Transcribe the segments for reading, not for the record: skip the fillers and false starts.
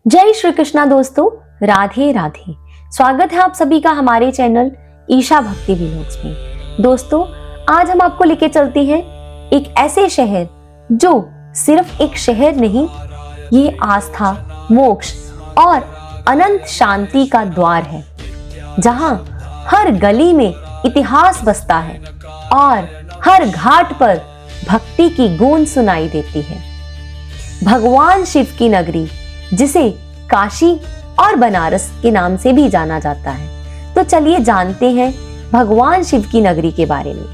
जय श्री कृष्णा दोस्तों, राधे राधे। स्वागत है आप सभी का हमारे चैनल ईशा भक्ति व्लॉग्स में। दोस्तों, आज हम आपको लेके चलते हैं एक ऐसे शहर जो सिर्फ एक शहर नहीं, ये आस्था, मोक्ष और अनंत शांति का द्वार है, जहां हर गली में इतिहास बसता है और हर घाट पर भक्ति की गूंज सुनाई देती है। भगवान शिव की नगरी, जिसे काशी और बनारस के नाम से भी जाना जाता है। तो चलिए जानते हैं भगवान शिव की नगरी के बारे में।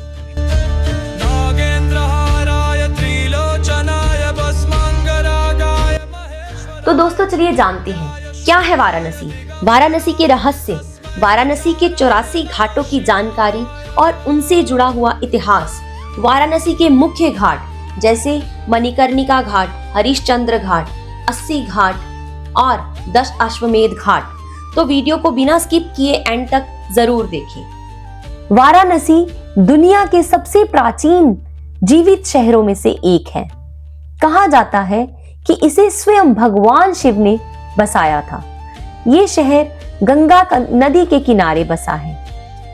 तो दोस्तों, चलिए जानते हैं क्या है वाराणसी। वाराणसी के रहस्य, वाराणसी के 84 घाटों की जानकारी और उनसे जुड़ा हुआ इतिहास। वाराणसी के मुख्य घाट जैसे मणिकर्णिका घाट, हरिश्चंद्र घाट, 80 घाट और 10 अश्वमेध घाट। तो वीडियो को बिना स्किप किए एंड तक जरूर देखें। वाराणसी दुनिया के सबसे प्राचीन जीवित शहरों में से एक है। कहा जाता है कि इसे स्वयं भगवान शिव ने बसाया था। ये शहर गंगा नदी के किनारे बसा है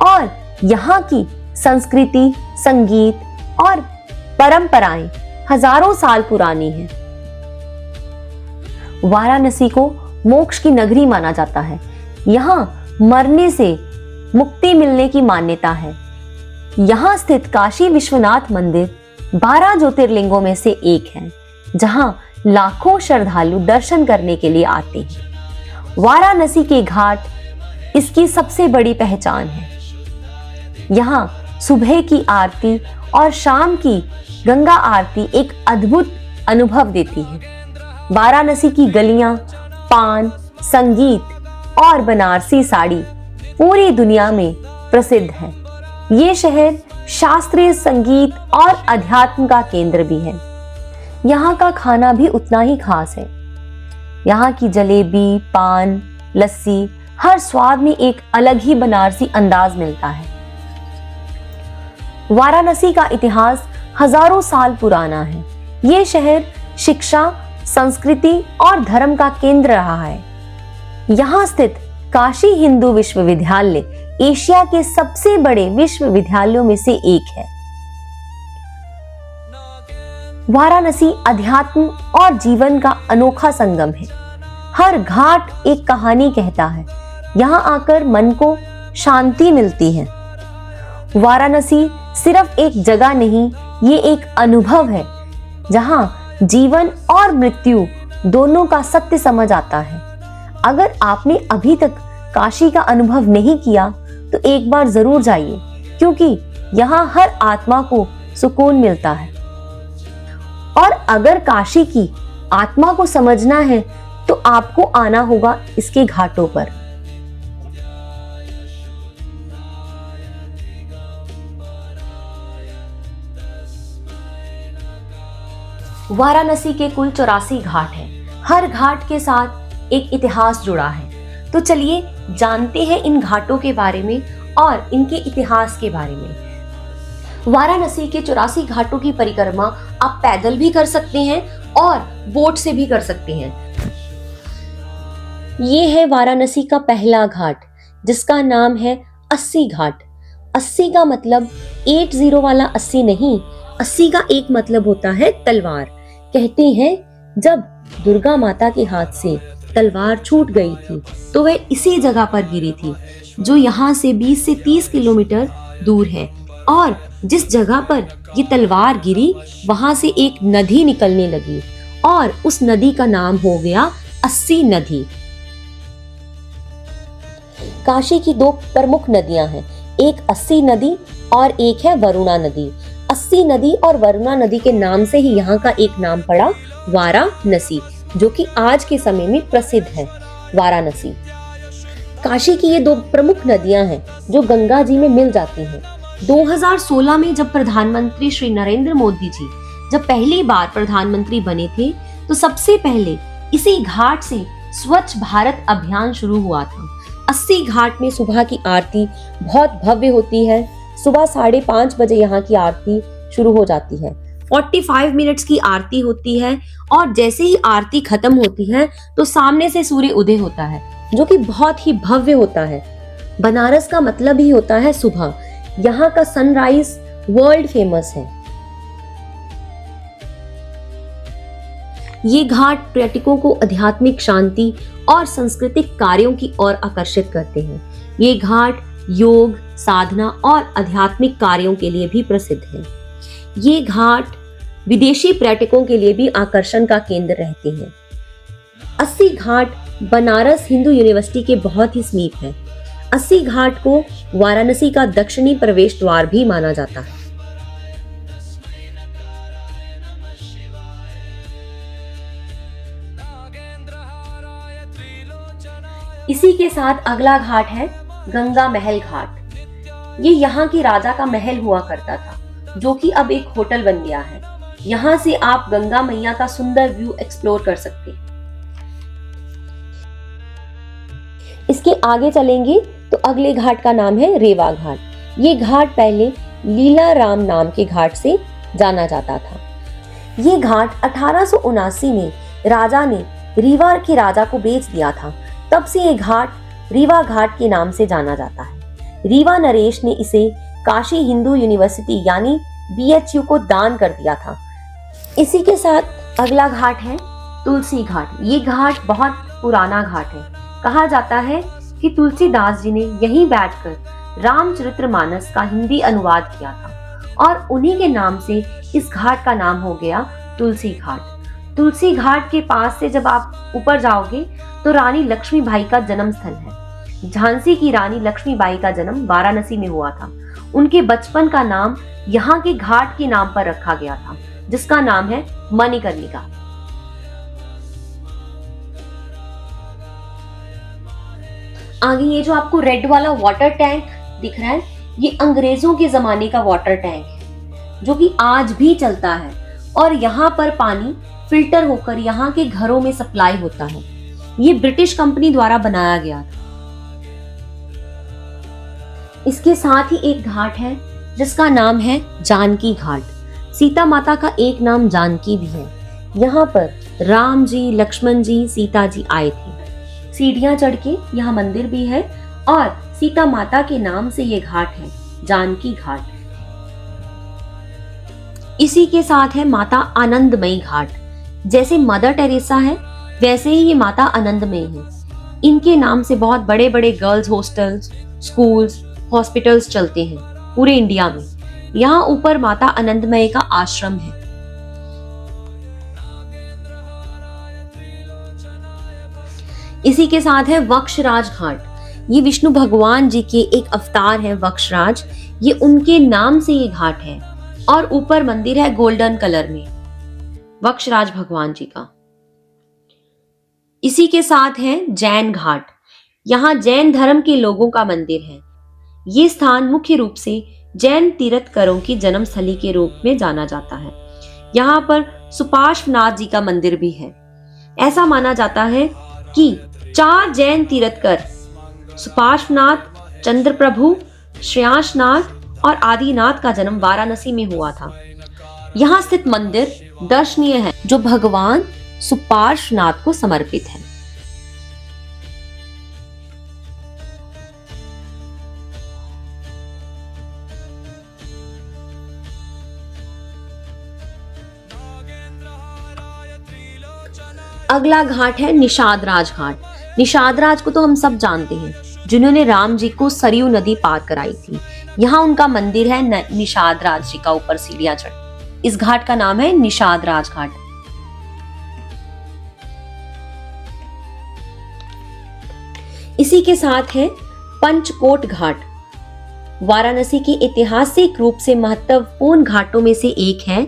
और यहाँ की संस्कृति, संगीत और परंपराएं हजारों साल पुरानी हैं। वाराणसी को मोक्ष की नगरी माना जाता है। यहाँ मरने से मुक्ति मिलने की मान्यता है। यहाँ स्थित काशी विश्वनाथ मंदिर 12 ज्योतिर्लिंगों में से एक है, जहाँ लाखों श्रद्धालु दर्शन करने के लिए आते हैं। वाराणसी के घाट इसकी सबसे बड़ी पहचान है। यहाँ सुबह की आरती और शाम की गंगा आरती एक अद्भुत अनुभव देती है। वाराणसी की गलियां, पान, संगीत और बनारसी साड़ी पूरी दुनिया में प्रसिद्ध है। ये शहर शास्त्रीय संगीत और अध्यात्म का केंद्र भी है। यहाँ का खाना भी उतना ही खास है। यहाँ की जलेबी, पान, लस्सी, हर स्वाद में एक अलग ही बनारसी अंदाज मिलता है। वाराणसी का इतिहास हजारों साल पुराना है। ये शहर शिक्षा, संस्कृति और धर्म का केंद्र रहा है। यहाँ स्थित काशी हिंदू विश्वविद्यालय एशिया के सबसे बड़े विश्वविद्यालयों में से एक है। वाराणसी अध्यात्म और जीवन का अनोखा संगम है। हर घाट एक कहानी कहता है। यहाँ आकर मन को शांति मिलती है। वाराणसी सिर्फ एक जगह नहीं, ये एक अनुभव है, जहाँ जीवन और मृत्यु दोनों का सत्य समझ आता है। अगर आपने अभी तक काशी का अनुभव नहीं किया तो एक बार जरूर जाइए, क्योंकि यहाँ हर आत्मा को सुकून मिलता है। और अगर काशी की आत्मा को समझना है तो आपको आना होगा इसके घाटों पर। वाराणसी के कुल 84 घाट हैं। हर घाट के साथ एक इतिहास जुड़ा है। तो चलिए जानते हैं इन घाटों के बारे में और इनके इतिहास के बारे में। वाराणसी के 84 घाटों की परिक्रमा आप पैदल भी कर सकते हैं और बोट से भी कर सकते हैं। ये है वाराणसी का पहला घाट, जिसका नाम है 80 घाट। 80 का मतलब 80 वाला 80 नहीं, 80 का एक मतलब होता है तलवार। कहते हैं जब दुर्गा माता के हाथ से तलवार छूट गई थी तो वह इसी जगह पर गिरी थी, जो यहाँ से 20 से 30 किलोमीटर दूर है। और जिस जगह पर ये तलवार गिरी, वहां से एक नदी निकलने लगी और उस नदी का नाम हो गया 80 नदी। काशी की 2 प्रमुख नदियां हैं, एक 80 नदी और एक है वरुणा नदी। 80 नदी और वरुणा नदी के नाम से ही यहाँ का एक नाम पड़ा, वाराणसी, जो कि आज के समय में प्रसिद्ध है। वाराणसी काशी की ये 2 प्रमुख नदियां हैं जो गंगा जी में मिल जाती हैं। 2016 में जब प्रधानमंत्री श्री नरेंद्र मोदी जी जब पहली बार प्रधानमंत्री बने थे, तो सबसे पहले इसी घाट से स्वच्छ भारत अभियान शुरू हुआ था। 80 घाट में सुबह की आरती बहुत भव्य होती है। सुबह 5:30 बजे यहाँ की आरती शुरू हो जाती है 45 मिनट्स की आरती होती है और जैसे ही आरती खत्म होती है तो सामने से सूर्य उदय होता है, जो कि बहुत ही भव्य होता है। बनारस का मतलब ही होता है सुबह। यहाँ का सनराइज वर्ल्ड फेमस है। ये घाट पर्यटकों को आध्यात्मिक शांति और सांस्कृतिक कार्यों की ओर आकर्षित करते हैं। ये घाट योग, साधना और आध्यात्मिक कार्यों के लिए भी प्रसिद्ध है। ये घाट विदेशी पर्यटकों के लिए भी आकर्षण का केंद्र रहते हैं। 80 घाट बनारस हिंदू यूनिवर्सिटी के बहुत ही समीप है। 80 घाट को वाराणसी का दक्षिणी प्रवेश द्वार भी माना जाता है। इसी के साथ अगला घाट है गंगा महल घाट। ये यहाँ की राजा का महल हुआ करता था, जो कि अब एक होटल बन गया है। यहाँ से आप गंगा मैया का सुंदर व्यू एक्सप्लोर कर सकते हैं। इसके आगे चलेंगे तो अगले घाट का नाम है रेवा घाट। ये घाट पहले लीला राम नाम के घाट से जाना जाता था। ये घाट 1879 में राजा ने रीवा के राजा को बेच दिया था। तब से ये घाट रीवा घाट के नाम से जाना जाता है। रीवा नरेश ने इसे काशी हिंदू यूनिवर्सिटी यानी BHU को दान कर दिया था। इसी के साथ अगला घाट है तुलसी घाट। ये घाट बहुत पुराना घाट है। कहा जाता है कि तुलसीदास जी ने यहीं बैठकर रामचरितमानस का हिंदी अनुवाद किया था और उन्हीं के नाम से इस घाट का नाम हो गया तुलसी घाट। तुलसी घाट के पास से जब आप ऊपर जाओगे तो रानी लक्ष्मीबाई का जन्म स्थल है। झांसी की रानी लक्ष्मीबाई का जन्म वाराणसी में हुआ था। उनके बचपन का नाम यहाँ के घाट के नाम पर रखा गया था, जिसका नाम है मणिकर्णिका। आगे ये जो आपको रेड वाला वाटर टैंक दिख रहा है, ये अंग्रेजों के जमाने का वाटर टैंक है, जो कि आज भी चलता है और यहाँ पर पानी फिल्टर होकर यहाँ के घरों में सप्लाई होता है। ये ब्रिटिश कंपनी द्वारा बनाया गया था। इसके साथ ही एक घाट है जिसका नाम है जानकी घाट। सीता माता का एक नाम जानकी भी है। यहाँ पर राम जी, लक्ष्मण जी, सीता जी आए थे। सीढ़ियां चढ़ के यहाँ मंदिर भी है और सीता माता के नाम से ये घाट है, जानकी घाट। इसी के साथ है माता आनंदमयी घाट। जैसे मदर टेरेसा है वैसे ही ये माता आनंदमयी है। इनके नाम से बहुत बड़े बड़े गर्ल्स हॉस्टल्स, स्कूल्स, हॉस्पिटल्स चलते हैं पूरे इंडिया में। यहाँ ऊपर माता आनंदमयी का आश्रम है। इसी के साथ है वक्षराज घाट। ये विष्णु भगवान जी के एक अवतार है वक्षराज। ये उनके नाम से ये घाट है और ऊपर मंदिर है गोल्डन कलर में, वक्षराज भगवान जी का। इसी के साथ है जैन घाट। यहाँ जैन धर्म के लोगों का मंदिर है। ये स्थान मुख्य रूप से जैन तीर्थंकरों की जन्मस्थली के रूप में जाना जाता है। यहाँ पर सुपार्श्वनाथ जी का मंदिर भी है। ऐसा माना जाता है कि 4 जैन तीर्थंकर सुपार्श्वनाथ, चंद्रप्रभु, श्रेयांशनाथ और आदिनाथ का जन्म वाराणसी में हुआ था। यहाँ स्थित मंदिर दर्शनीय है, जो भगवान सुपार्श्वनाथ को समर्पित है। अगला घाट है निषाद राज घाट। निषाद राज को तो हम सब जानते हैं, जिन्होंने राम जी को सरयू नदी पार कराई थी। यहाँ उनका मंदिर है निषाद राज जी का, ऊपर सीढ़ियां चढ़। इस घाट का नाम है निषाद राज घाट। इसी के साथ है पंचकोट घाट। वाराणसी के ऐतिहासिक रूप से महत्वपूर्ण घाटों में से एक है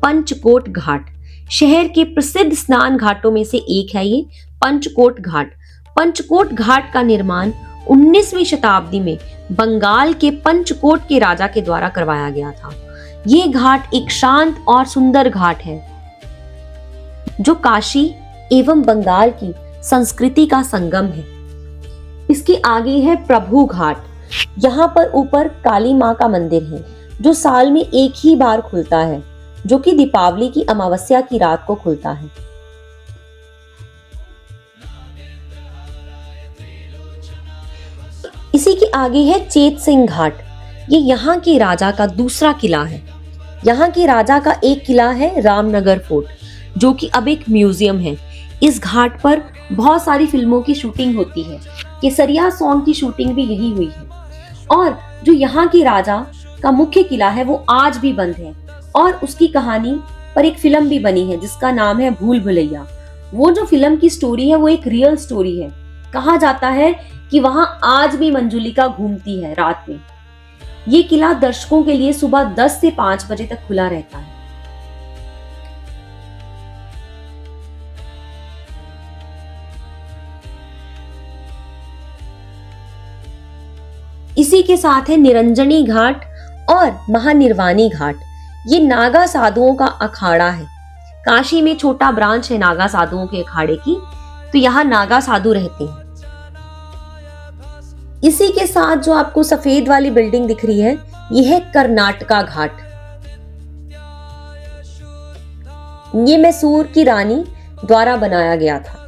पंचकोट घाट। शहर के प्रसिद्ध स्नान घाटों में से एक है ये पंचकोट घाट। पंचकोट घाट का निर्माण 19वीं शताब्दी में बंगाल के पंचकोट के राजा के द्वारा करवाया गया था। ये घाट एक शांत और सुंदर घाट है, जो काशी एवं बंगाल की संस्कृति का संगम है। इसके आगे है प्रभु घाट। यहाँ पर ऊपर काली माँ का मंदिर है, जो साल में एक ही बार खुलता है। जो कि दीपावली की अमावस्या की रात को खुलता है। इसी के आगे है चेत सिंह घाट। ये यहाँ के राजा का दूसरा किला है। यहाँ के राजा का एक किला है रामनगर फोर्ट, जो कि अब एक म्यूजियम है। इस घाट पर बहुत सारी फिल्मों की शूटिंग होती है। केसरिया सॉन्ग की शूटिंग भी यही हुई है। और जो यहाँ के राजा का मुख्य किला है वो आज भी बंद है, और उसकी कहानी पर एक फिल्म भी बनी है जिसका नाम है भूल भुलैया। वो जो फिल्म की स्टोरी है वो एक रियल स्टोरी है। कहा जाता है कि वहां आज भी मंजुलिका घूमती है रात में। ये किला दर्शकों के लिए सुबह 10 से 5 बजे तक खुला रहता है। इसी के साथ है निरंजनी घाट और महानिर्वाणी घाट। ये नागा साधुओं का अखाड़ा है। काशी में छोटा ब्रांच है नागा साधुओं के अखाड़े की, तो यहाँ नागा साधु रहते हैं। इसी के साथ जो आपको सफेद वाली बिल्डिंग दिख रही है, ये है कर्नाटका घाट। ये मैसूर की रानी द्वारा बनाया गया था।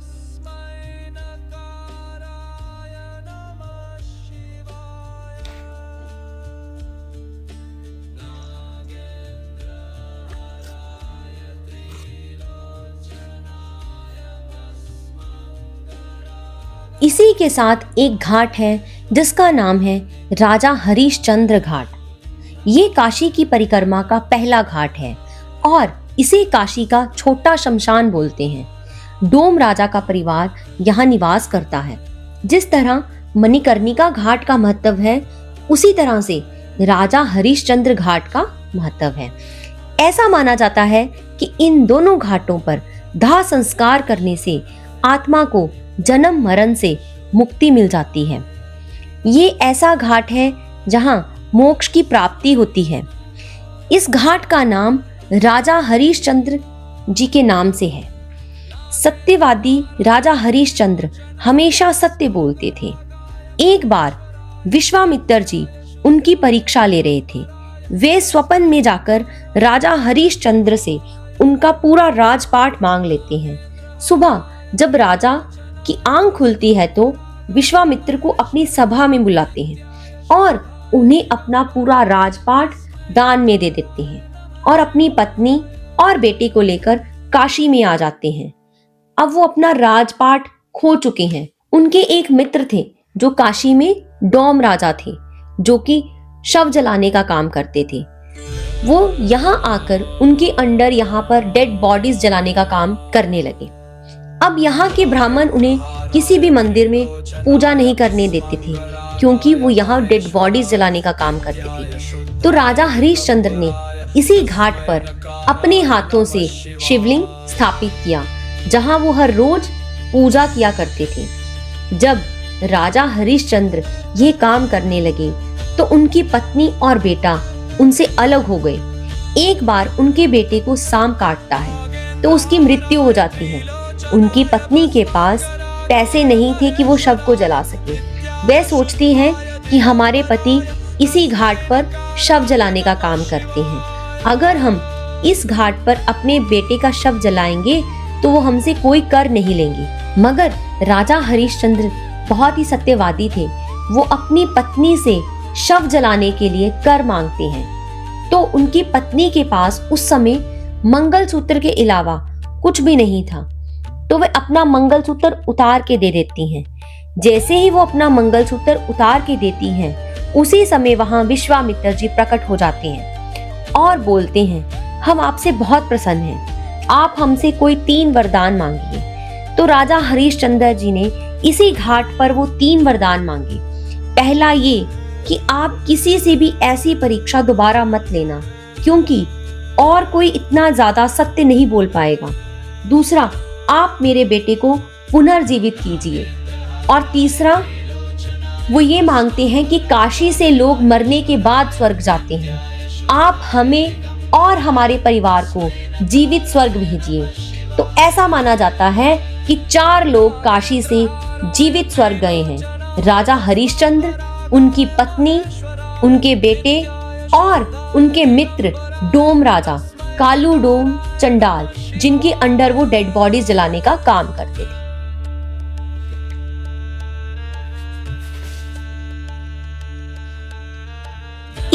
इसी के साथ एक घाट है जिसका नाम है राजा हरिश्चंद्र घाट। ये काशी की परिक्रमा का पहला घाट है और इसे काशी का छोटा शमशान बोलते हैं। डोम राजा का परिवार यहाँ निवास करता है। जिस तरह मणिकर्णिका घाट का महत्व है, उसी तरह से राजा हरिश्चंद्र घाट का महत्व है। ऐसा माना जाता है कि इन दोनों घाटों पर दाह संस्कार करने से आत्मा को जन्म मरण से मुक्ति मिल जाती है। ये ऐसा घाट है जहां मोक्ष की प्राप्ति होती है। इस घाट का नाम राजा हरिश्चंद्र जी के नाम से है। सत्यवादी राजा हरिश्चंद्र हमेशा सत्य बोलते थे। एक बार विश्वामित्र जी उनकी परीक्षा ले रहे थे। वे स्वप्न में जाकर राजा हरिश्चंद्र से उनका पूरा राजपाट मांग लेते हैं। सुबह जब राजा की आंख खुलती है तो विश्वामित्र को अपनी सभा में बुलाते हैं और उन्हें अपना पूरा राजपाट दान में दे देते हैं और अपनी पत्नी और बेटे को लेकर काशी में आ जाते हैं। अब वो अपना राजपाट खो चुके हैं। उनके एक मित्र थे जो काशी में डोम राजा थे, जो कि शव जलाने का काम करते थे। वो यहाँ आकर उनके अंडर यहाँ पर डेड बॉडीज जलाने का काम करने लगे। अब यहाँ के ब्राह्मण उन्हें किसी भी मंदिर में पूजा नहीं करने देते थे, क्योंकि वो यहाँ डेड बॉडीज जलाने का काम करते थे। तो राजा हरिश्चंद्र ने इसी घाट पर अपने हाथों से शिवलिंग स्थापित किया, जहाँ वो हर रोज पूजा किया करते थे। जब राजा हरिश्चंद्र ये काम करने लगे तो उनकी पत्नी और बेटा उनसे अलग हो गए। एक बार उनके बेटे को सांप काटता है तो उसकी मृत्यु हो जाती है। उनकी पत्नी के पास पैसे नहीं थे कि वो शव को जला सके। वे सोचती हैं कि हमारे पति इसी घाट पर शव जलाने का काम करते हैं। अगर हम इस घाट पर अपने बेटे का शव जलाएंगे तो वो हमसे कोई कर नहीं लेंगे। मगर राजा हरिश्चंद्र बहुत ही सत्यवादी थे। वो अपनी पत्नी से शव जलाने के लिए कर मांगते हैं। तो उनकी पत्नी के पास उस समय मंगलसूत्र के अलावा कुछ भी नहीं था, तो वे अपना मंगलसूत्र उतार के दे देती हैं। जैसे ही वो अपना मंगलसूत्र उतार के देती हैं, उसी समय वहां विश्वामित्र जी प्रकट हो जाते हैं और बोलते हैं, हम आपसे बहुत प्रसन्न हैं, आप हमसे कोई 3 वरदान मांगिए। तो राजा हरिश्चंद्र जी ने इसी घाट पर वो 3 वरदान मांगे। पहला ये कि आप किसी से भी ऐसी परीक्षा दोबारा मत लेना, क्योंकि और कोई इतना ज्यादा सत्य नहीं बोल पाएगा। दूसरा, आप मेरे बेटे को पुनर्जीवित कीजिए। और तीसरा, वो ये मांगते हैं कि काशी से लोग मरने के बाद स्वर्ग जाते हैं, आप हमें और हमारे परिवार को जीवित स्वर्ग भेजिए। तो ऐसा माना जाता है कि 4 लोग काशी से जीवित स्वर्ग गए हैं, राजा हरिश्चंद्र, उनकी पत्नी, उनके बेटे और उनके मित्र डोम राजा। कालूडोम चंडाल, जिनके अंडर वो डेड बॉडीज जलाने का काम करते थे।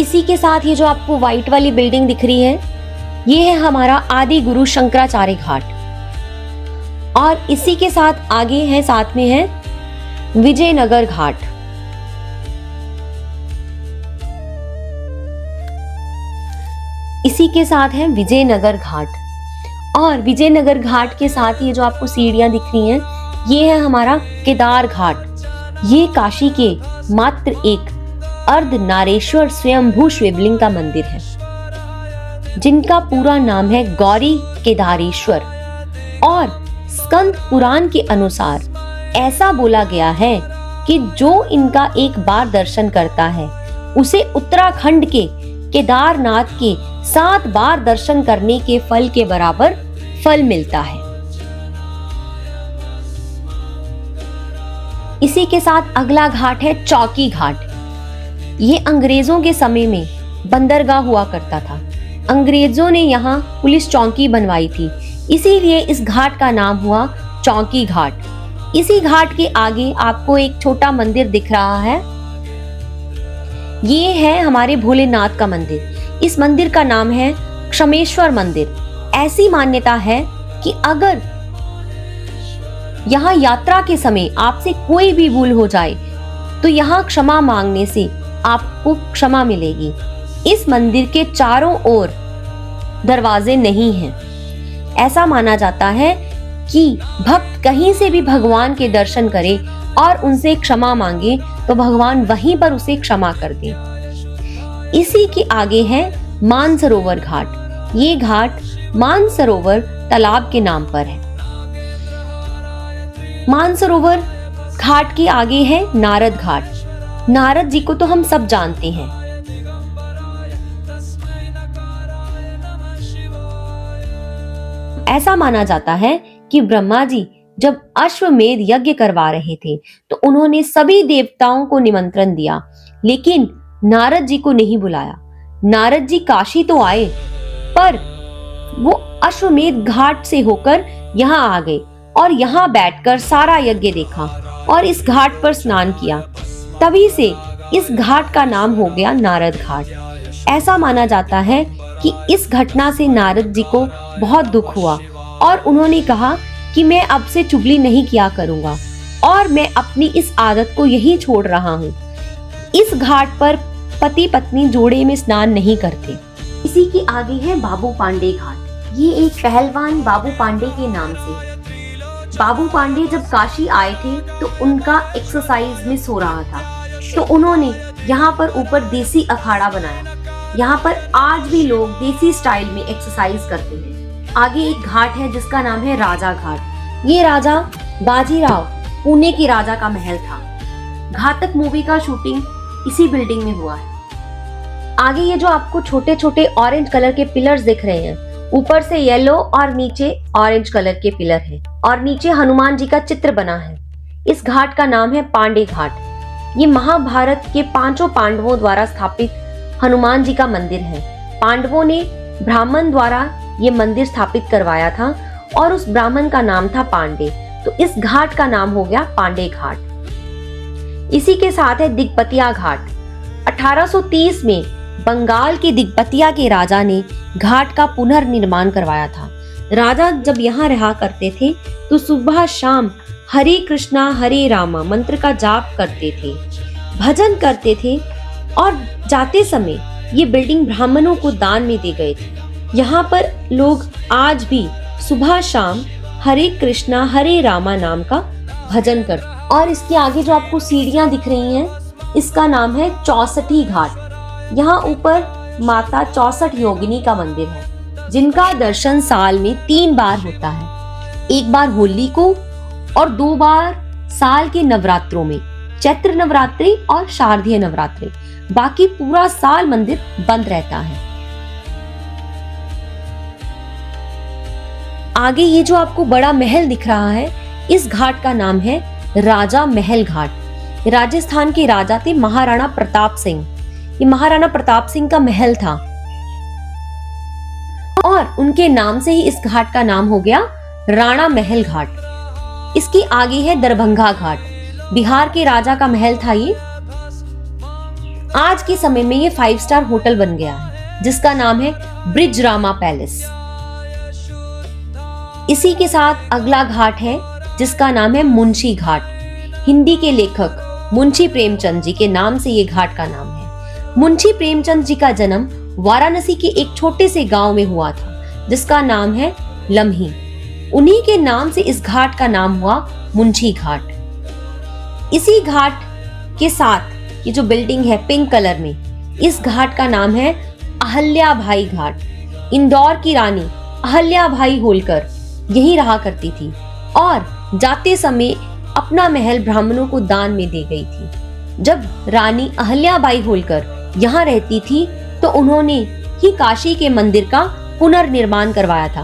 इसी के साथ ये जो आपको व्हाइट वाली बिल्डिंग दिख रही है, ये है हमारा आदि गुरु शंकराचार्य घाट। और इसी के साथ आगे है, साथ में है विजयनगर घाट। इसी के साथ है विजयनगर घाट। और विजयनगर घाट के साथ ये जो आपको सीढ़ियां दिख रही हैं, ये है हमारा केदार घाट। ये काशी के मात्र एक अर्धनारेश्वर स्वयंभू शिवलिंग का मंदिर है, जिनका पूरा नाम है गौरी केदारेश्वर। और स्कंद पुराण के अनुसार ऐसा बोला गया है कि जो इनका एक बार दर्शन करता है, उसे उत्तराखंड के केदारनाथ के 7 बार दर्शन करने के फल के बराबर फल मिलता है। इसी के साथ अगला घाट है चौकी घाट। ये अंग्रेजों के समय में बंदरगाह हुआ करता था। अंग्रेजों ने यहाँ पुलिस चौकी बनवाई थी, इसीलिए इस घाट का नाम हुआ चौकी घाट। इसी घाट के आगे आपको एक छोटा मंदिर दिख रहा है, ये है हमारे भोलेनाथ का मंदिर। इस मंदिर का नाम है क्षमेश्वर मंदिर। ऐसी मान्यता है कि अगर यहाँ यात्रा के समय आपसे कोई भी भूल हो जाए, तो यहाँ क्षमा मांगने से आपको क्षमा मिलेगी। इस मंदिर के चारों ओर दरवाजे नहीं हैं। ऐसा माना जाता है कि भक्त कहीं से भी भगवान के दर्शन करे और उनसे क्षमा मांगे तो भगवान वहीं पर उसे क्षमा कर दे। इसी के आगे है मानसरोवर घाट। ये घाट मानसरोवर तालाब के नाम पर है। मानसरोवर घाट के आगे है नारद घाट। नारद जी को तो हम सब जानते हैं। ऐसा माना जाता है कि ब्रह्मा जी जब अश्वमेध यज्ञ करवा रहे थे, तो उन्होंने सभी देवताओं को निमंत्रण दिया, लेकिन नारद जी को नहीं बुलाया। नारद जी काशी तो आए, पर वो अश्वमेध घाट से होकर यहाँ आ गए और यहाँ बैठकर सारा यज्ञ देखा और इस घाट पर स्नान किया। तभी से इस घाट का नाम हो गया नारद घाट। ऐसा माना जाता है कि इस घटना से नारद जी को बहुत दुख हुआ और उन्होंने कहा कि मैं अब से चुगली नहीं किया करूंगा और मैं अपनी इस आदत को यही छोड़ रहा हूँ। इस घाट पर पति पत्नी जोड़े में स्नान नहीं करते। इसी के आगे है बाबू पांडे घाट। ये एक पहलवान बाबू पांडे के नाम से। बाबू पांडे जब काशी आए थे तो उनका एक्सरसाइज मिस हो रहा था, तो उन्होंने यहाँ पर ऊपर देसी अखाड़ा बनाया। यहाँ पर आज भी लोग देसी स्टाइल में एक्सरसाइज करते हैं। आगे एक घाट है जिसका नाम है राजा घाट। ये राजा बाजीराव पुणे के राजा का महल था। घातक मूवी का शूटिंग इसी बिल्डिंग में हुआ है। आगे ये जो आपको छोटे छोटे ऑरेंज कलर के पिलर्स दिख रहे हैं, ऊपर से येलो और नीचे ऑरेंज कलर के पिलर हैं और नीचे हनुमान जी का चित्र बना है। इस घाट का नाम है पांडे घाट। ये महाभारत के 5 पांडवों द्वारा स्थापित हनुमान जी का मंदिर है। पांडवों ने ब्राह्मण द्वारा ये मंदिर स्थापित करवाया था और उस ब्राह्मण का नाम था पांडे, तो इस घाट का नाम हो गया पांडे घाट। इसी के साथ है दिग्बतिया घाट। 1830 में बंगाल के दिग्बतिया के राजा ने घाट का पुनर्निर्माण करवाया था। राजा जब यहाँ रहा करते थे तो सुबह शाम हरे कृष्णा हरे रामा मंत्र का जाप करते थे, भजन करते थे और जाते समय ये बिल्डिंग ब्राह्मणों को दान में दे गए थे। यहाँ पर लोग आज भी सुबह शाम हरे कृष्णा हरे रामा नाम का भजन करते। और इसके आगे जो आपको सीढ़ियां दिख रही हैं, इसका नाम है 64 घाट। यहाँ ऊपर माता 64 योगिनी का मंदिर है, जिनका दर्शन साल में 3 बार होता है। एक बार होली को और 2 बार साल के नवरात्रों में, चैत्र नवरात्रि और शारदीय नवरात्रि। बाकी पूरा साल मंदिर बंद रहता है। आगे ये जो आपको बड़ा महल दिख रहा है, इस घाट का नाम है राजा महल घाट। राजस्थान के राजा थे महाराणा प्रताप सिंह। ये महाराणा प्रताप सिंह का महल था। और उनके नाम से ही इस घाट का नाम हो गया राणा महल घाट। इसकी आगे है दरभंगा घाट, बिहार के राजा का महल था ये। आज के समय में ये 5 स्टार होटल बन गया है जिसका नाम है ब्रिजरामा पैलेस। इसी के साथ अगला घाट है जिसका नाम है मुंशी घाट। हिंदी के लेखक मुंशी प्रेमचंद जी के नाम से ये घाट का नाम है। मुंशी प्रेमचंद जी का जन्म वाराणसी के एक छोटे से गांव में हुआ था जिसका नाम है लम्ही। उन्हीं के नाम से इस घाट का नाम हुआ मुंशी घाट। इसी घाट के साथ ये जो बिल्डिंग है पिंक कलर में, इस घाट का नाम है अहल्या भाई घाट। इंदौर की रानी अहल्या भाई होलकर यही रहा करती थी और जाते समय अपना महल ब्राह्मणों को दान में दे गई थी। जब रानी अहल्याबाई होलकर यहाँ रहती थी तो उन्होंने ही काशी के मंदिर का पुनर्निर्माण करवाया था।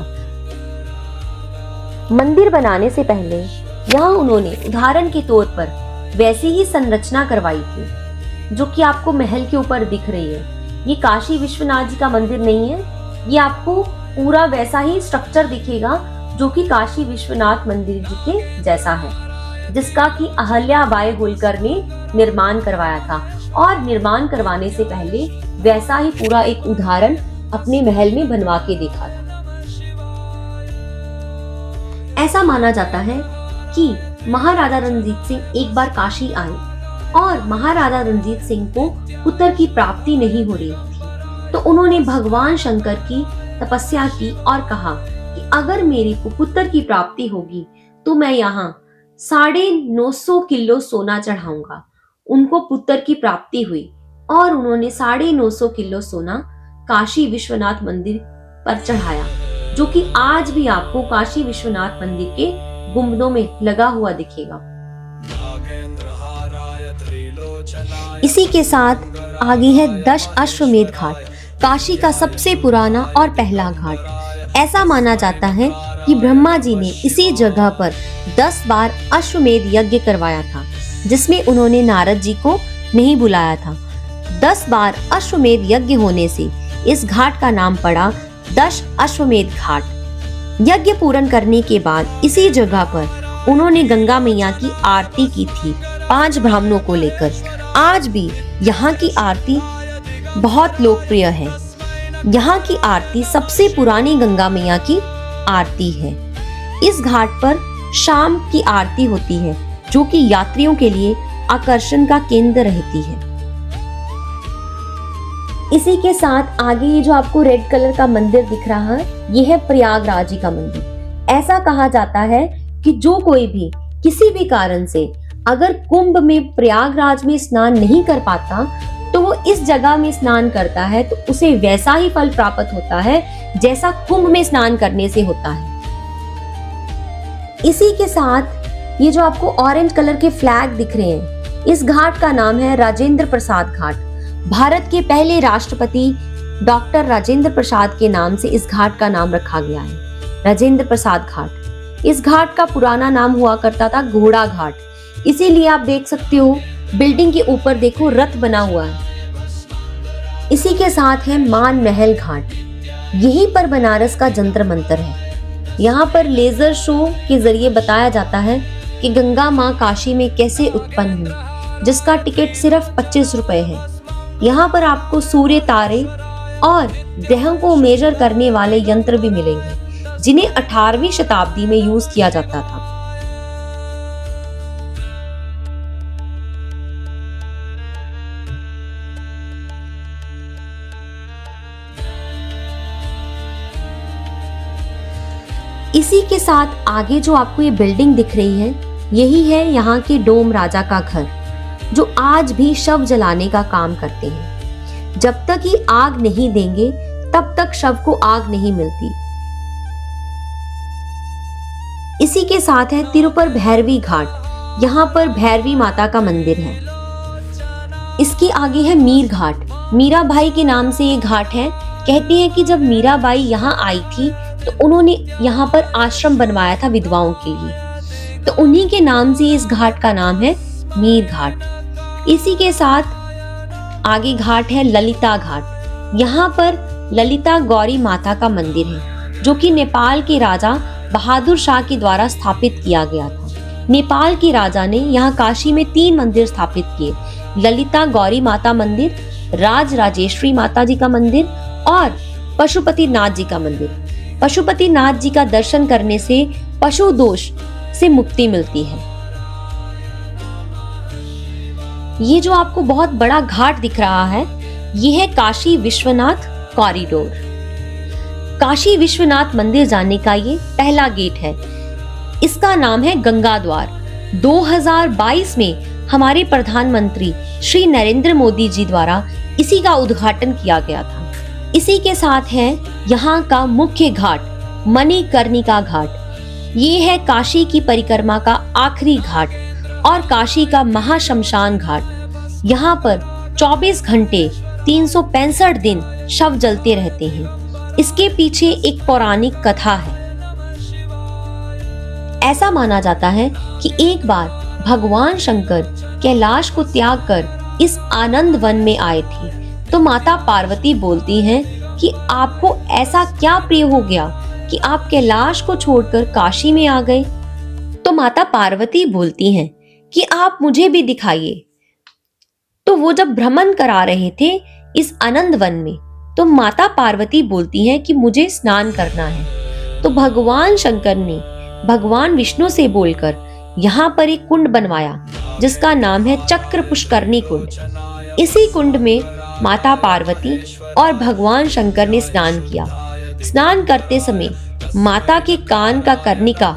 मंदिर बनाने से पहले यहाँ उन्होंने उदाहरण के तौर पर वैसी ही संरचना करवाई थी जो कि आपको महल के ऊपर दिख रही है। ये काशी विश्वनाथ जी का मंदिर नहीं है, ये आपको पूरा वैसा ही स्ट्रक्चर दिखेगा जो कि काशी विश्वनाथ मंदिर जी के जैसा है, जिसका कि अहल्याबाई होलकर ने निर्माण करवाया था और निर्माण करवाने से पहले वैसा ही पूरा एक उदाहरण अपने महल में बनवा के देखा था। ऐसा माना जाता है कि महाराजा रणजीत सिंह एक बार काशी आए और महाराजा रणजीत सिंह को पुत्र की प्राप्ति नहीं हो रही थी, तो उन्होंने भगवान शंकर की तपस्या की और कहा कि अगर मेरे को पुत्र की प्राप्ति होगी तो मैं यहाँ 950 किलो सोना चढ़ाऊंगा। उनको पुत्र की प्राप्ति हुई और उन्होंने 950 किलो सोना काशी विश्वनाथ मंदिर पर चढ़ाया, जो कि आज भी आपको काशी विश्वनाथ मंदिर के गुंबदों में लगा हुआ दिखेगा। इसी के साथ आगे है दशाश्वमेध घाट, काशी का सबसे पुराना और पहला घाट। ऐसा माना जाता है कि ब्रह्मा जी ने इसी जगह पर 10 बार अश्वमेध यज्ञ करवाया था, जिसमें उन्होंने नारद जी को नहीं बुलाया था। 10 बार अश्वमेध यज्ञ होने से इस घाट का नाम पड़ा दशाश्वमेध घाट। यज्ञ पूर्ण करने के बाद इसी जगह पर उन्होंने गंगा मैया की आरती की थी 5 ब्राह्मणों को लेकर। आज भी यहाँ की आरती बहुत लोकप्रिय है। यहाँ की आरती सबसे पुरानी गंगा मैया की आरती है। इस घाट पर शाम की आरती होती है जो कि यात्रियों के लिए आकर्षण का केंद्र रहती है। इसी के साथ आगे ये जो आपको रेड कलर का मंदिर दिख रहा है, ये है प्रयागराज जी का मंदिर। ऐसा कहा जाता है कि जो कोई भी किसी भी कारण से अगर कुंभ में प्रयागराज में स्नान नहीं कर पाता तो वो इस जगह में स्नान करता है तो उसे वैसा ही फल प्राप्त होता है जैसा कुंभ में स्नान करने से होता है। इसी के साथ ये जो आपको ऑरेंज कलर के फ्लैग दिख रहे हैं, इस घाट का नाम है राजेंद्र प्रसाद घाट। भारत के पहले राष्ट्रपति डॉक्टर राजेंद्र प्रसाद के नाम से इस घाट का नाम रखा गया है, राजेंद्र प्रसाद घाट। इस घाट का पुराना नाम हुआ करता था घोड़ा घाट, इसीलिए आप देख सकते हो बिल्डिंग के ऊपर देखो रथ बना हुआ है। इसी के साथ है मान महल घाट। यहीं पर बनारस का जंतर मंतर है। यहाँ पर लेजर शो के जरिए बताया जाता है कि गंगा माँ काशी में कैसे उत्पन्न हुई, जिसका टिकट सिर्फ 25 रुपए है। यहाँ पर आपको सूर्य, तारे और ग्रहों को मेजर करने वाले यंत्र भी मिलेंगे, जिन्हें 18वीं शताब्दी में यूज किया जाता था। इसी के साथ आगे जो आपको ये बिल्डिंग दिख रही है, यही है यहाँ के डोम राजा का घर, जो आज भी शव जलाने का काम करते हैं। जब तक ही आग नहीं देंगे तब तक शव को आग नहीं मिलती। इसी के साथ है तिरुपर भैरवी घाट। यहाँ पर भैरवी माता का मंदिर है। इसके आगे है मीर घाट। मीराबाई के नाम से ये घाट है। कहते हैं कि जब मीराबाई यहाँ आई थी तो उन्होंने यहाँ पर आश्रम बनवाया था विधवाओं के लिए, तो उन्हीं के नाम से इस घाट का नाम है मीर घाट। इसी के साथ आगे घाट है ललिता घाट। यहाँ पर ललिता गौरी माता का मंदिर है, जो कि नेपाल के राजा बहादुर शाह के द्वारा स्थापित किया गया था। नेपाल के राजा ने यहाँ काशी में 3 मंदिर स्थापित किए: ललिता गौरी माता मंदिर, राज राजेश्वरी माता जी का मंदिर और पशुपति नाथ जी का मंदिर। पशुपति नाथ जी का दर्शन करने से पशु दोष से मुक्ति मिलती है। ये जो आपको बहुत बड़ा घाट दिख रहा है, ये है काशी विश्वनाथ कॉरिडोर। काशी विश्वनाथ मंदिर जाने का ये पहला गेट है। इसका नाम है गंगा द्वार। 2022 में हमारे प्रधानमंत्री श्री नरेंद्र मोदी जी द्वारा इसी का उद्घाटन किया गया था। इसी के साथ है यहाँ का मुख्य घाट मणिकर्णिका घाट। ये है काशी की परिक्रमा का आखिरी घाट और काशी का महाशमशान घाट। यहाँ पर 24 घंटे 365 दिन शव जलते रहते हैं। इसके पीछे एक पौराणिक कथा है। ऐसा माना जाता है कि एक बार भगवान शंकर कैलाश को त्याग कर इस आनंद वन में आए थे, तो माता पार्वती बोलती हैं कि आपको ऐसा क्या प्रिय हो गया कि आप कैलाश को छोड़कर काशी में आ गए। तो माता पार्वती बोलती हैं कि आप मुझे भी दिखाइए। तो वो जब भ्रमण करा रहे थे इस आनंद वन में, तो माता पार्वती बोलती हैं कि मुझे स्नान करना है। तो भगवान शंकर ने भगवान विष्णु से बोलकर यहाँ पर एक कुंड बनवाया, जिसका नाम है चक्र पुष्करणी कुंड। इसी कुंड में माता पार्वती और भगवान शंकर ने स्नान किया। स्नान करते समय माता के कान का कर्णिका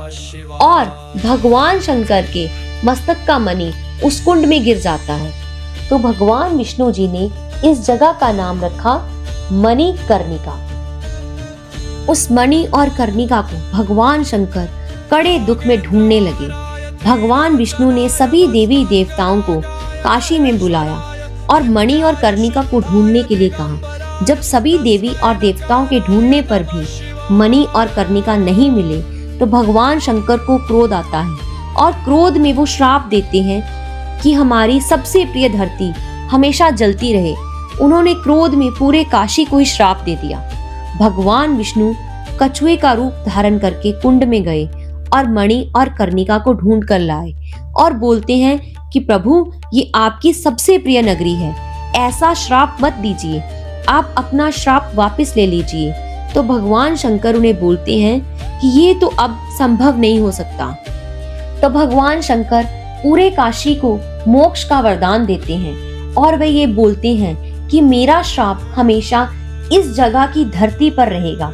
और भगवान शंकर के मस्तक का मणि उस कुंड में गिर जाता है। तो भगवान विष्णु जी ने इस जगह का नाम रखा मणिकर्णिका। उस मणि और कर्णिका को भगवान शंकर कड़े दुख में ढूंढने लगे। भगवान विष्णु ने सभी देवी देवताओं को काशी में बुलाया और मणि और कर्णिका को ढूंढने के लिए कहा। जब सभी देवी और देवताओं के ढूंढने पर भी मणि और कर्णिका नहीं मिले, तो भगवान शंकर को क्रोध आता है और क्रोध में वो श्राप देते हैं कि हमारी सबसे प्रिय धरती हमेशा जलती रहे। उन्होंने क्रोध में पूरे काशी को ही श्राप दे दिया। भगवान विष्णु कछुए का रूप धारण करके कुंड में गए और मणि और कर्णिका को ढूंढ कर लाए और बोलते हैं कि प्रभु, ये आपकी सबसे प्रिय नगरी है, ऐसा श्राप मत दीजिए, आप अपना श्राप वापस ले लीजिए। तो भगवान शंकर उन्हें बोलते हैं कि ये तो अब संभव नहीं हो सकता। तो भगवान शंकर पूरे काशी को मोक्ष का वरदान देते हैं और वे ये बोलते हैं कि मेरा श्राप हमेशा इस जगह की धरती पर रहेगा।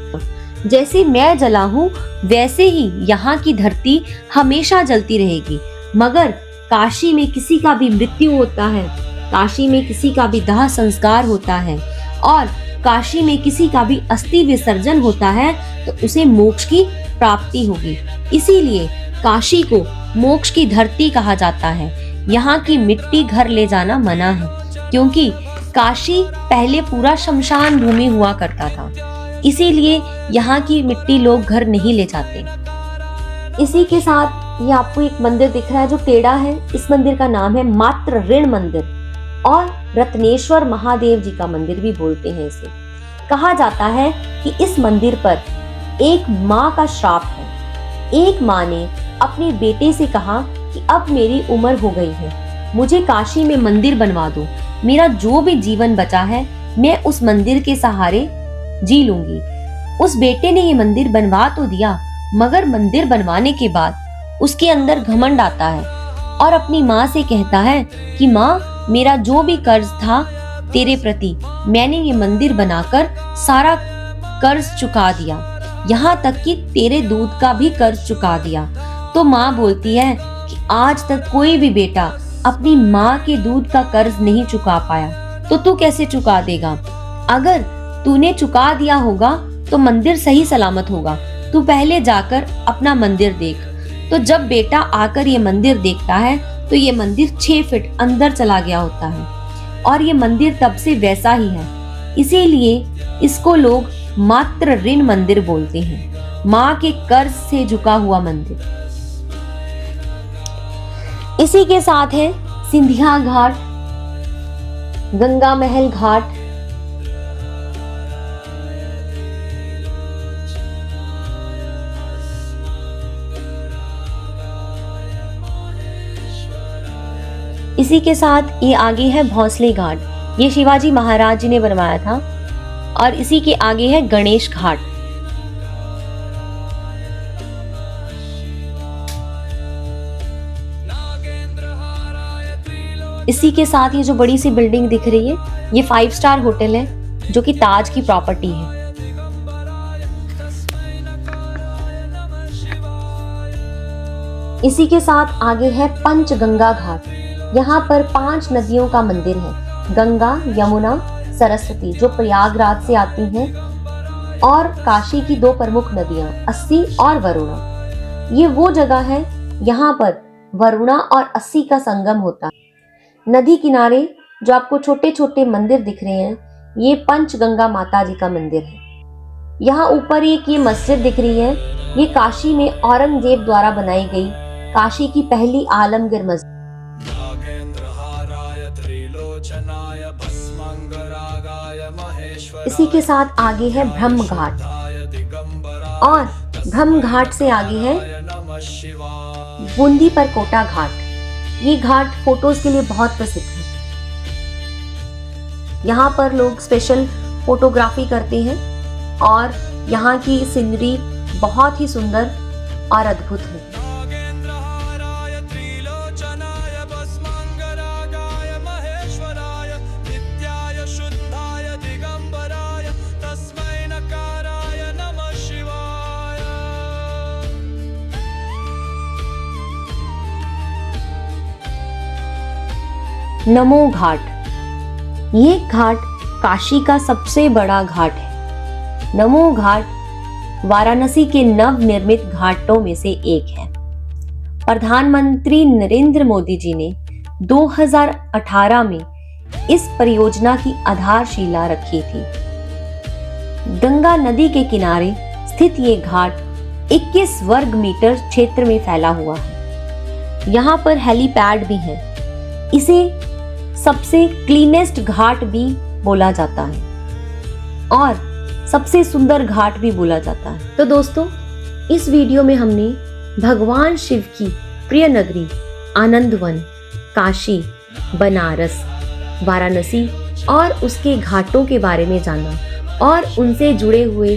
जैसे मैं जला हूँ, वैसे ही यहाँ की धरती हमेशा जलती रहेगी। मगर काशी में किसी का भी मृत्यु होता है, काशी में किसी का भी दाह संस्कार होता है और काशी में किसी का भी अस्थि विसर्जन होता है, तो उसे मोक्ष की प्राप्ति होगी। इसीलिए काशी को मोक्ष की धरती कहा जाता है। यहाँ की मिट्टी घर ले जाना मना है, क्योंकि काशी पहले पूरा शमशान भूमि हुआ करता था। इसीलिए यहाँ की मिट्टी लोग घर नहीं ले जाते। इसी के साथ ये आपको एक मंदिर दिख रहा है जो टेढ़ा है। इस मंदिर का नाम है मात्र ऋण मंदिर और रत्नेश्वर महादेव जी का मंदिर भी बोलते हैं इसे। कहा जाता है कि इस मंदिर पर एक माँ का श्राप है। एक माँ ने अपने बेटे से कहा कि अब मेरी उम्र हो गई है, मुझे काशी में मंदिर बनवा दो, मेरा जो भी जीवन बचा है मैं उस मंदिर के सहारे जी लूंगी। उस बेटे ने ये मंदिर बनवा तो दिया, मगर मंदिर बनवाने के बाद उसके अंदर घमंड आता है और अपनी माँ से कहता है कि माँ, मेरा जो भी कर्ज था तेरे प्रति, मैंने ये मंदिर बनाकर सारा कर्ज चुका दिया, यहाँ तक कि तेरे दूध का भी कर्ज चुका दिया। तो माँ बोलती है कि आज तक कोई भी बेटा अपनी माँ के दूध का कर्ज नहीं चुका पाया, तो तू कैसे चुका देगा? अगर तूने चुका दिया होगा तो मंदिर सही सलामत होगा, तू पहले जाकर अपना मंदिर देख। तो जब बेटा आकर ये मंदिर देखता है तो ये मंदिर 6 फीट अंदर चला गया होता है और ये मंदिर तब से वैसा ही है। इसीलिए इसको लोग मात्र ऋण मंदिर बोलते हैं, माँ के कर्ज से झुका हुआ मंदिर। इसी के साथ है सिंधिया घाट, गंगा महल घाट, इसी के साथ ये आगे है भोंसले घाट, ये शिवाजी महाराज जी ने बनवाया था। और इसी के आगे है गणेश घाट। इसी के साथ ये जो बड़ी सी बिल्डिंग दिख रही है, ये 5 स्टार होटल है जो कि ताज की प्रॉपर्टी है। इसी के साथ आगे है पंचगंगा घाट। यहाँ पर 5 नदियों का मंदिर है, गंगा, यमुना, सरस्वती, जो प्रयागराज से आती हैं, और काशी की 2 प्रमुख नदियां अस्सी और वरुणा। ये वो जगह है यहाँ पर वरुणा और अस्सी का संगम होता है। नदी किनारे जो आपको छोटे छोटे मंदिर दिख रहे हैं, ये पंचगंगा माता जी का मंदिर है। यहाँ ऊपर एक ये मस्जिद दिख रही है, ये काशी में औरंगजेब द्वारा बनाई गई काशी की पहली आलमगीर मस्जिद। इसी के साथ आगे है ब्रह्म घाट, और ब्रह्म घाट से आगे है बूंदी परकोटा घाट। ये घाट फोटोज के लिए बहुत प्रसिद्ध है। यहाँ पर लोग स्पेशल फोटोग्राफी करते हैं और यहाँ की सीनरी बहुत ही सुंदर और अद्भुत है। नमो घाट, ये घाट काशी का सबसे बड़ा घाट है। नमो घाट वाराणसी के नवनिर्मित घाटों में से एक है। प्रधानमंत्री नरेंद्र मोदी जी ने 2018 में इस परियोजना की आधारशिला रखी थी। गंगा नदी के किनारे स्थित ये घाट 21 वर्ग मीटर क्षेत्र में फैला हुआ है। यहाँ पर हेलीपैड भी है। इसे सबसे क्लीनेस्ट घाट भी बोला जाता है और सबसे सुंदर घाट भी बोला जाता है। तो दोस्तों, इस वीडियो में हमने भगवान शिव की प्रिय नगरी आनंदवन, काशी, बनारस, वाराणसी और उसके घाटों के बारे में जाना और उनसे जुड़े हुए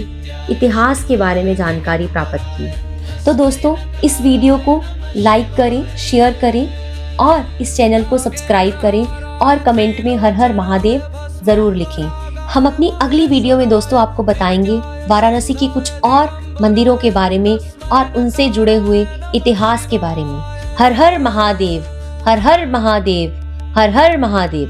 इतिहास के बारे में जानकारी प्राप्त की। तो दोस्तों, इस वीडियो को लाइक करें, शेयर करें और इस चैनल को सब्सक्राइब करें और कमेंट में हर हर महादेव जरूर लिखें। हम अपनी अगली वीडियो में दोस्तों आपको बताएंगे वाराणसी की कुछ और मंदिरों के बारे में और उनसे जुड़े हुए इतिहास के बारे में। हर हर महादेव, हर हर महादेव, हर हर महादेव।